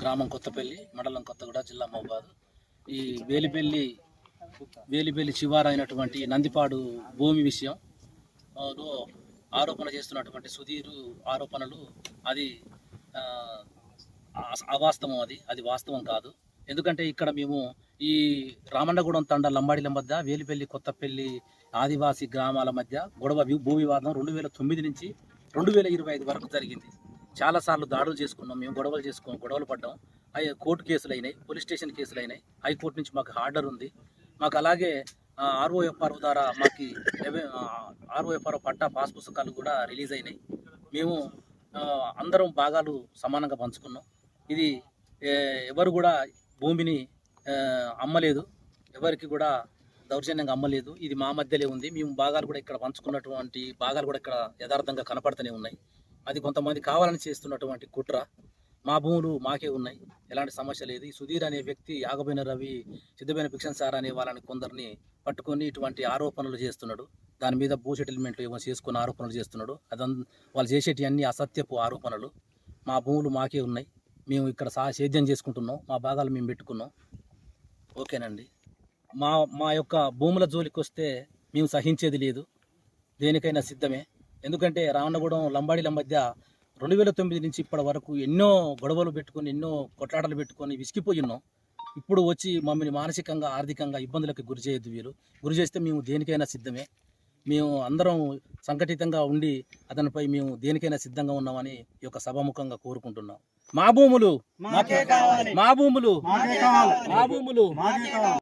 గ్రామం కొత్తపల్లి, మండలం కొత్తగూడ, జిల్లా మహబూబాద్. ఈ వేలిపల్లి శివారు అయినటువంటి నందిపాడు భూమి విషయం లో ఆరోపణ చేస్తున్నటువంటి సుధీరు ఆరోపణలు అది అవాస్తవం. అది వాస్తవం కాదు. ఎందుకంటే ఇక్కడ మేము ఈ రామన్నగూడెం తండ లంబాడీల మధ్య, వేలిపల్లి కొత్తపల్లి ఆదివాసీ గ్రామాల మధ్య భూ వివాదం 2009 నుంచి 2025 వరకు జరిగింది. చాలాసార్లు దాడులు చేసుకున్నాం, మేము గొడవలు పడ్డాం. అవి కోర్టు కేసులు అయినాయి, పోలీస్ స్టేషన్ కేసులు అయినాయి, హైకోర్టు నుంచి మాకు ఆర్డర్ ఉంది. మాకు అలాగే ఆర్ఓఎఫ్ఆర్ ద్వారా మాకు ఆర్ఓఎఫ్ఆర్ పట్టా పాస్ పుస్తకాలు కూడా రిలీజ్ అయినాయి. మేము అందరం భాగాలు సమానంగా పంచుకున్నాం. ఇది ఎవరు కూడా భూమిని అమ్మలేదు, ఎవరికి కూడా దౌర్జన్యంగా అమ్మలేదు. ఇది మా మధ్యలో ఉంది. మేము భాగాలు కూడా ఇక్కడ పంచుకున్నటువంటి భాగాలు కూడా ఇక్కడ యథార్థంగా కనపడుతూనే ఉన్నాయి. అది కొంతమంది కావాలని చేస్తున్నటువంటి కుట్ర. మా భూములు మాకే ఉన్నాయి, ఎలాంటి సమస్య లేదు. ఈ సుధీర్ అనే వ్యక్తి, ఆగబోయిన రవి, సిద్ధమైన భిక్షన్ సార్ అనే వాళ్ళని కొందరిని పట్టుకొని ఇటువంటి ఆరోపణలు చేస్తున్నాడు. దాని మీద భూ సెటిల్మెంట్లు ఏమో చేసుకుని ఆరోపణలు చేస్తున్నాడు. వాళ్ళు చేసేటి అన్ని అసత్యపు ఆరోపణలు. మా భూములు మాకే ఉన్నాయి, మేము ఇక్కడ సేద్యం చేసుకుంటున్నాం, మా భాగాలు మేము పెట్టుకున్నాం. ఓకేనండి. మా యొక్క భూముల జోలికి వస్తే మేము సహించేది లేదు, దేనికైనా సిద్ధమే. ఎందుకంటే రామన్నగూడెం లంబాడీల మధ్య 2009 నుంచి ఇప్పటి వరకు ఎన్నో గొడవలు పెట్టుకొని, ఎన్నో కొట్లాటలు పెట్టుకొని విసిగిపోయి ఉన్నాం. ఇప్పుడు వచ్చి మమ్మల్ని మానసికంగా, ఆర్థికంగా ఇబ్బందులకు గురి చేస్తే మేము దేనికైనా సిద్ధమే. మేము అందరం సంఘటితంగా ఉండి అతనిపై మేము దేనికైనా సిద్ధంగా ఉన్నామని ఈ యొక్క సభాముఖంగా కోరుకుంటున్నాం. మా భూములు మాకే కావాలి, మా భూములు మాకే కావాలి, మా భూములు మాకే కావాలి.